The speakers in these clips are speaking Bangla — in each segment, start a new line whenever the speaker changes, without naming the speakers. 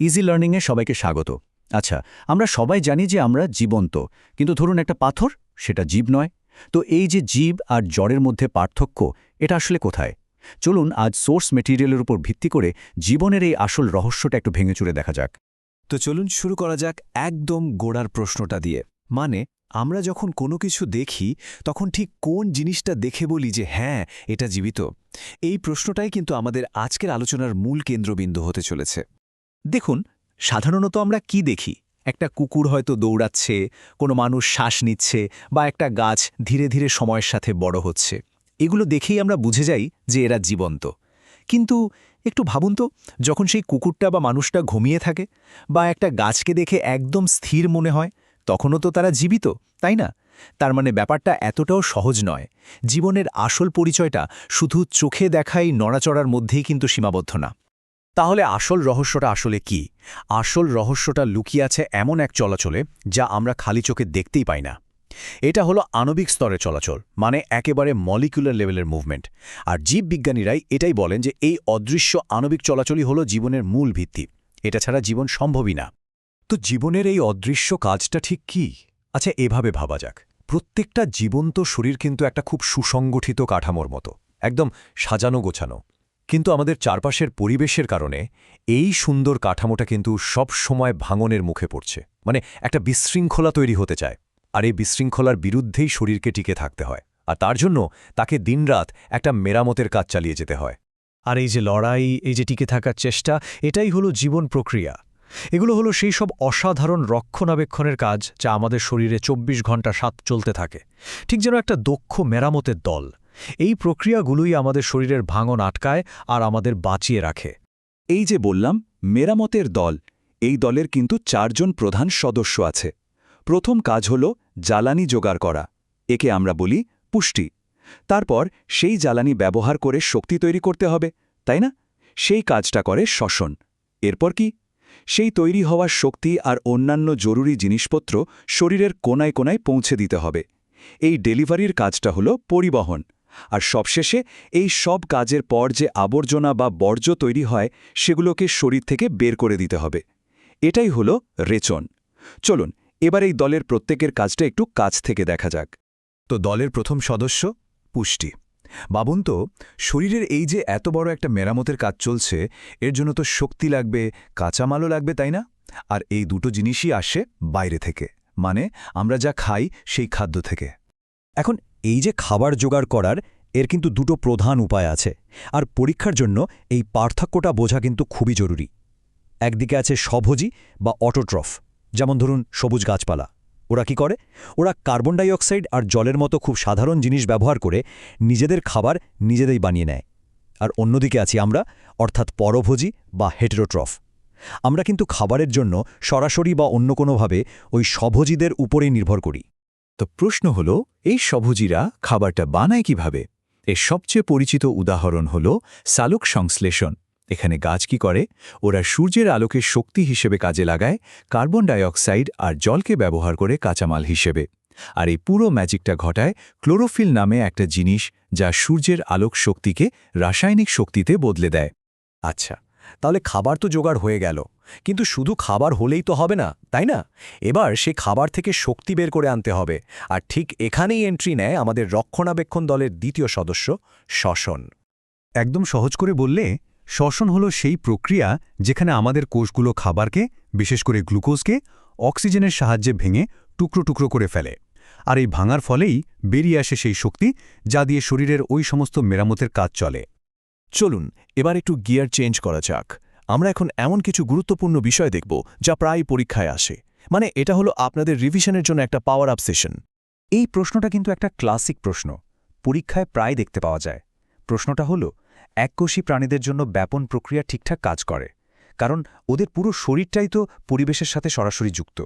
ইজি লার্নিংয়ে সবাইকে স্বাগত। আচ্ছা, আমরা সবাই জানি যে আমরা জীবন্ত, কিন্তু ধরুন একটা পাথর, সেটা জীব নয়। তো এই যে জীব আর জড়ের মধ্যে পার্থক্য, এটা আসলে কোথায়? চলুন আজ সোর্স মেটেরিয়ালের উপর ভিত্তি করে জীবনের এই আসল রহস্যটা একটু ভেঙেচুরে দেখা যাক।
তো চলুন শুরু করা যাক একদম গোড়ার প্রশ্নটা দিয়ে। মানে আমরা যখন কোনো কিছু দেখি তখন ঠিক কোন জিনিসটা দেখে বলি যে হ্যাঁ, এটা জীবিত? এই প্রশ্নটাই কিন্তু আমাদের আজকের আলোচনার মূল কেন্দ্রবিন্দু হতে চলেছে।
দেখুন, সাধারণত আমরা কি দেখি? একটা কুকুর হয়তো দৌড়াচ্ছে, কোনো মানুষ শ্বাস নিচ্ছে, বা একটা গাছ ধীরে ধীরে সময়ের সাথে বড় হচ্ছে। এগুলো দেখেই আমরা বুঝে যাই যে এরা জীবন্ত। কিন্তু একটু ভাবুন তো, যখন সেই কুকুরটা বা মানুষটা ঘুমিয়ে থাকে, বা একটা গাছকে দেখে একদম স্থির মনে হয়, তখনও তো তারা জীবিত, তাই না? তার মানে ব্যাপারটা এতটাও সহজ নয়। জীবনের আসল পরিচয়টা শুধু চোখে দেখাই নড়াচড়ার মধ্যেই কিন্তু সীমাবদ্ধ না।
তাহলে আসল রহস্যটা আসলে কি? আসল রহস্যটা লুকিয়ে আছে এমন এক চলাচলে যা আমরা খালি চোখে দেখতেই পাই না। এটা হলো আণবিক স্তরে চলাচল, মানে একেবারে মলিকুলার লেভেলের মুভমেন্ট। আর জীববিজ্ঞানীরাই এটাই বলেন যে এই অদৃশ্য আণবিক চলাচলই হলো জীবনের মূল ভিত্তি। এটা ছাড়া জীবন সম্ভবই না।
তো জীবনের এই অদৃশ্য কাজটা ঠিক কি? আচ্ছা, এভাবে ভাবা যাক। প্রত্যেকটা জীবন্ত শরীর কিন্তু একটা খুব সুসংগঠিত কাঠামোর মতো, একদম সাজানো গোছানো। কিন্তু আমাদের চারপাশের পরিবেশের কারণে এই সুন্দর কাঠামোটা কিন্তু সব সময় ভাঙনের মুখে পড়ছে। মানে একটা বিশৃঙ্খলা তৈরি হতে চায়, আর এই বিশৃঙ্খলার বিরুদ্ধেই শরীরকে টিকে থাকতে হয়। আর তার জন্য তাকে দিনরাত একটা মেরামতের কাজ চালিয়ে যেতে হয়।
আর এই যে লড়াই, এই যে টিকে থাকার চেষ্টা, এটাই হলো জীবন প্রক্রিয়া। এগুলো হলো সেই সব অসাধারণ রক্ষণাবেক্ষণের কাজ যা আমাদের শরীরে ২৪ ঘন্টা ৭ চলতে থাকে, ঠিক যেন একটা দক্ষ মেরামতের দল। এই প্রক্রিয়াগুলোই আমাদের শরীরের ভাঙন আটকায় আর আমাদের বাঁচিয়ে রাখে।
এই যে বললাম মেরামতের দল, এই দলের কিন্তু ৪ জন প্রধান সদস্য আছে। প্রথম কাজ হল জ্বালানি জোগাড় করা, একে আমরা বলি পুষ্টি। তারপর সেই জ্বালানি ব্যবহার করে শক্তি তৈরি করতে হবে, তাই না? সেই কাজটা করে শ্বসন। এরপর কি? সেই তৈরি হওয়া শক্তি আর অন্যান্য জরুরি জিনিসপত্র শরীরের কোনায় কোনায় পৌঁছে দিতে হবে। এই ডেলিভারির কাজটা হল পরিবহন। আর সবশেষে এই সব কাজের পর যে আবর্জনা বা বর্জ্য তৈরি হয় সেগুলোকে শরীর থেকে বের করে দিতে হবে। এটাই হলো রেচন। চলুন এবার এই দলের প্রত্যেকের কাজটা একটু কাছ থেকে দেখা যাক।
তো দলের প্রথম সদস্য পুষ্টি। ভাবুন তো, শরীরের এই যে এত বড় একটা মেরামতের কাজ চলছে, এর জন্য তো শক্তি লাগবে, কাঁচামালও লাগবে, তাই না? আর এই দুটো জিনিসই আসে বাইরে থেকে, মানে আমরা যা খাই সেই খাদ্য থেকে।
এখন এই যে খাবার জোগাড় করার, এর কিন্তু দুটো প্রধান উপায় আছে। আর পরীক্ষার জন্য এই পার্থক্যটা বোঝা কিন্তু খুবই জরুরি। একদিকে আছে স্বভোজী বা অটোট্রফ, যেমন ধরুন সবুজ গাছপালা। ওরা কি করে? ওরা কার্বন ডাই অক্সাইড আর জলের মতো খুব সাধারণ জিনিস ব্যবহার করে নিজেদের খাবার নিজেদেরই বানিয়ে নেয়। আর অন্যদিকে আছি আমরা, অর্থাৎ পরভোজী বা হেটেরোট্রফ। আমরা কিন্তু খাবারের জন্য সরাসরি বা অন্য কোনোভাবে ওই স্বভোজীদের উপরেই নির্ভর করি।
তো প্রশ্ন হল, এই স্বভোজীরা খাবারটা বানায় কিভাবে? এর সবচেয়ে পরিচিত উদাহরণ হল সালোক সংশ্লেষণ। এখানে গাছ কি করে? ওরা সূর্যের আলোকে শক্তি হিসেবে কাজে লাগায়, কার্বন ডাই অক্সাইড আর জলকে ব্যবহার করে কাঁচামাল হিসেবে। আর এই পুরো ম্যাজিকটা ঘটায় ক্লোরোফিল নামে একটা জিনিস, যা সূর্যের আলোক শক্তিকে রাসায়নিক শক্তিতে বদলে দেয়।
আচ্ছা, তাহলে খাবার তো জোগাড় হয়ে গেল, কিন্তু শুধু খাবার হলেই তো হবে না, তাই না? এবার সে খাবার থেকে শক্তি বের করে আনতে হবে। আর ঠিক এখানেই এন্ট্রি নেয় আমাদের রক্ষণাবেক্ষণ দলের দ্বিতীয় সদস্য, শ্বসন।
একদম সহজ করে বললে, শ্বসন হলো সেই প্রক্রিয়া যেখানে আমাদের কোষগুলো খাবারকে, বিশেষ করে গ্লুকোজকে, অক্সিজেনের সাহায্যে ভেঙে টুকরো টুকরো করে ফেলে। আর এই ভাঙার ফলেই বেরিয়ে আসে সেই শক্তি, যা দিয়ে শরীরের ওই সমস্ত মেরামতের কাজ চলে।
চলুন এবার একটু গিয়ার চেঞ্জ করা যাক। আমরা এখন এমন কিছু গুরুত্বপূর্ণ বিষয় দেখব যা প্রায় পরীক্ষায় আসে। মানে এটা হলো আপনাদের রিভিশনের জন্য একটা পাওয়ার আপ সেশন।
এই প্রশ্নটা কিন্তু একটা ক্লাসিক প্রশ্ন, পরীক্ষায় প্রায় দেখতে পাওয়া যায়। প্রশ্নটা হলো, এককোষী প্রাণীদের জন্য ব্যাপন প্রক্রিয়া ঠিকঠাক কাজ করে, কারণ ওদের পুরো শরীরটাই তো পরিবেশের সাথে সরাসরি যুক্ত।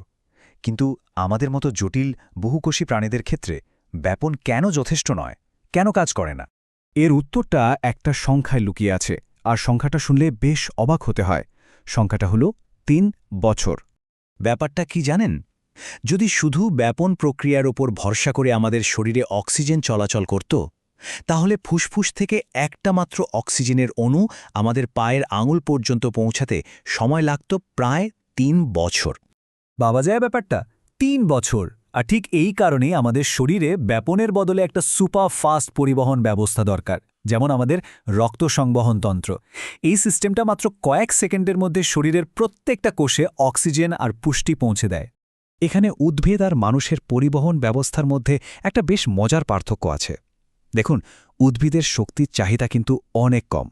কিন্তু আমাদের মতো জটিল বহুকোষী প্রাণীদের ক্ষেত্রে ব্যাপন কেন যথেষ্ট নয়? কেন কাজ করে না? এর উত্তরটা একটা সংখ্যায় লুকিয়ে আছে, আর সংখ্যাটা শুনলে বেশ অবাক হতে হয়। সংখ্যাটা হলো ৩ বছর। ব্যাপারটা কি জানেন? যদি শুধু ব্যাপন প্রক্রিয়ার ওপর ভরসা করে আমাদের শরীরে অক্সিজেন চলাচল করত,
তাহলে ফুসফুস থেকে একটা মাত্র অক্সিজেনের অণু আমাদের পায়ের আঙুল পর্যন্ত পৌঁছাতে সময় লাগত প্রায় ৩ বছর।
বাবা যায় ব্যাপারটা ৩ বছর। আর ঠিক এই কারণেই আমাদের শরীরে ব্যাপনের বদলে একটা সুপার ফাস্ট পরিবহন ব্যবস্থা দরকার, যেমন আমাদের রক্ত সংবহন তন্ত্র। এই সিস্টেমটা মাত্র কয়েক সেকেন্ডের মধ্যে শরীরের প্রত্যেকটা কোষে অক্সিজেন আর পুষ্টি পৌঁছে দেয়।
এখানে উদ্ভিদ আর মানুষের পরিবহন ব্যবস্থার মধ্যে একটা বেশ মজার পার্থক্য আছে। দেখুন, উদ্ভিদের শক্তির চাহিদা কিন্তু অনেক কম,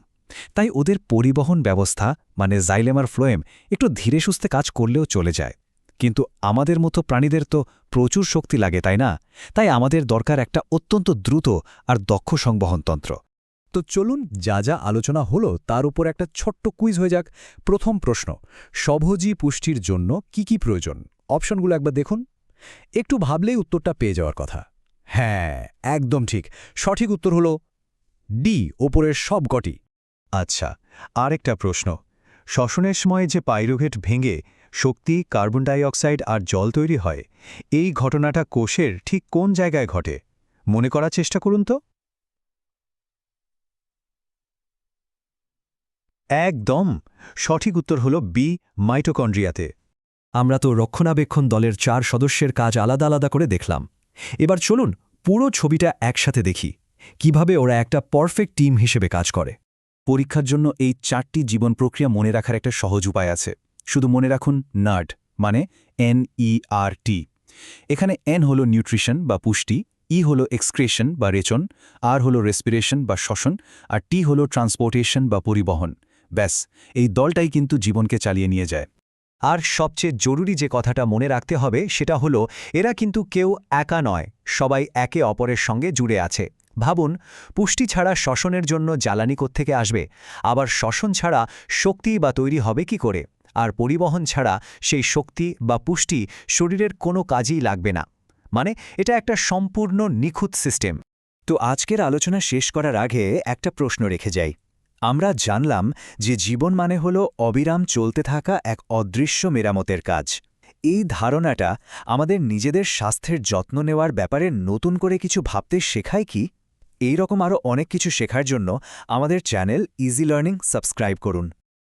তাই ওদের পরিবহন ব্যবস্থা মানে জাইলেম আর ফ্লোয়েম একটু ধীরে সুস্থে কাজ করলেও চলে যায়। কিন্তু আমাদের মতো প্রাণীদের তো প্রচুর শক্তি লাগে, তাই না? তাই আমাদের দরকার একটা অত্যন্ত দ্রুত আর দক্ষ সংবহনতন্ত্র।
তো চলুন যা যা আলোচনা হলো তার উপর একটা ছোট্ট কুইজ হয়ে যাক। প্রথম প্রশ্ন, স্বভোজী পুষ্টির জন্য কি কি প্রয়োজন? অপশনগুলো একবার দেখুন। একটু ভাবলেই উত্তরটা পেয়ে যাওয়ার কথা। হ্যাঁ, একদম ঠিক। সঠিক উত্তর হলো ডি, ওপরের সব কটি।
আচ্ছা, আরেকটা প্রশ্ন। শ্বসনের সময় যে পাইরুভেট ভেঙে শক্তি, কার্বন ডাইঅক্সাইড আর জল তৈরি হয়, এই ঘটনাটা কোষের ঠিক কোন জায়গায় ঘটে? মনে করার চেষ্টা করুন তো। একদম সঠিক উত্তর হল বি, মাইটোকন্ড্রিয়াতে।
আমরা তো রক্ষণাবেক্ষণ দলের 4 সদস্যের কাজ আলাদা আলাদা করে দেখলাম। এবার চলুন পুরো ছবিটা একসাথে দেখি, কিভাবে ওরা একটা পারফেক্ট টিম হিসেবে কাজ করে।
পরীক্ষার জন্য এই 4টি জীবন প্রক্রিয়া মনে রাখার একটা সহজ উপায় আছে। শুধু মনে রাখুন নার্ড মানে NERT। এখানে N হলো নিউট্রিশন বা পুষ্টি, E হলো এক্সক্রেশন বা রেচন, R হলো রেসপিরেশন বা শ্বসন, আর T হলো ট্রান্সপোর্টেশন বা পরিবহন। ব্যাস, এই দলটাই কিন্তু জীবনকে চালিয়ে নিয়ে যায়।
আর সবচেয়ে জরুরি যে কথাটা মনে রাখতে হবে সেটা হলো এরা কিন্তু কেউ একা নয়, সবাই একে অপরের সঙ্গে জুড়ে আছে। ভাবুন, পুষ্টি ছাড়া শ্বসনের জন্য জ্বালানি কোত্থেকে আসবে? আবার শ্বসন ছাড়া শক্তি বা তৈরি হবে কি করে? আর পরিবহন ছাড়া সেই শক্তি বা পুষ্টি শরীরের কোনো কাজেই লাগবে না। মানে এটা একটা সম্পূর্ণ নিখুঁত সিস্টেম। তো আজকের আলোচনা শেষ করার আগে একটা প্রশ্ন রেখে যাই। আমরা জানলাম যে জীবন মানে হলো অবিরাম চলতে থাকা এক অদৃশ্য মেরামতের কাজ। এই ধারণাটা আমাদের নিজেদের স্বাস্থ্যের যত্ন নেওয়ার ব্যাপারে নতুন করে কিছু ভাবতে শেখায় কি? এই রকম আরও অনেক কিছু শেখার জন্য আমাদের চ্যানেল ইজি লার্নিং সাবস্ক্রাইব করুন।